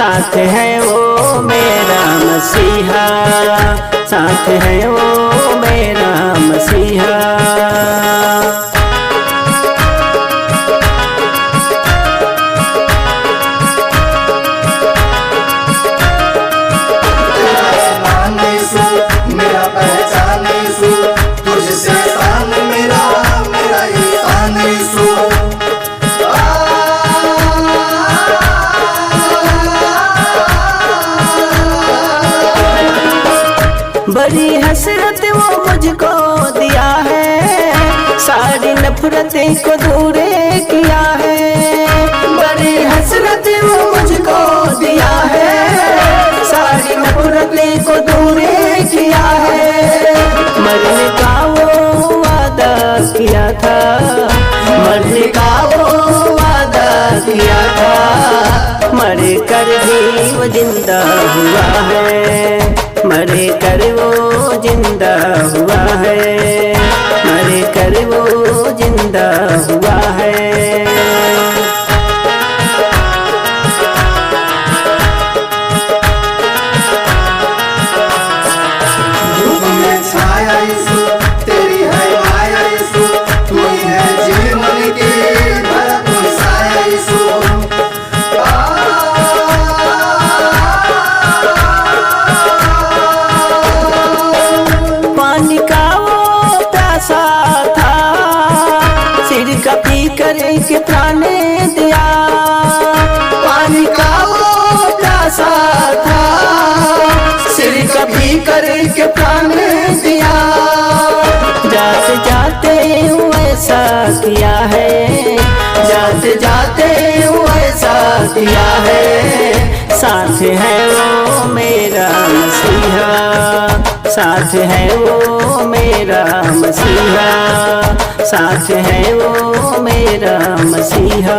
साथ है वो मेरा मसीहा, साथ है वो मेरा मसीहा। मेरा पहचान यीशु, तुझसे शान मेरा ईमान यीशु। बड़ी हसरत वो मुझको दिया है, सारी नफरतें को दूर किया है। बड़ी हसरत वो मुझको दिया है, सारी नफरतें को दूर किया है। मरने का वो वादा किया था, मरने का वो वादा किया था, मर कर भी वो जिंदा हुआ है, मर कर वो जिंदा हुआ है, मर कर वो जिंदा हुआ है। धूप में छाया यीशु, तेरी है माया यीशु, तू ही है जीवन की भरपूर साया यीशु। पानी का वो प्यासा था, सिर का पी कर के प्राण दिया। पानी का वो प्यासा था, सिर का पी कर के प्राण दिया। जाते जाते वो ऐसा किया है, जाते जाते वो ऐसा किया है। साथ है वो मेरा मसीहा, साथ है वो मेरा मसीहा, साथ है वो मेरा मसीहा।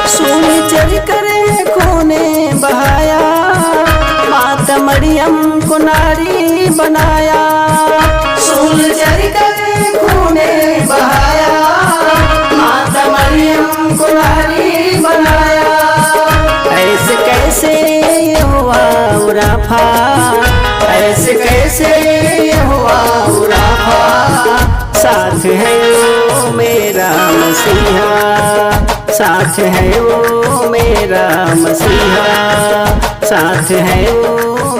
सूली चढ़ कर खूने बहाया, माता मरियम को नारी बनाया। सूली चढ़ कर खूने बहाया, माता मरियम को नारी बनाया। ऐसे कैसे हुआ उराफा, ऐसे कैसे हुआ उराफा। साथ है वो मेरा मसीहा, साथ है वो मेरा मसीहा, साथ है वो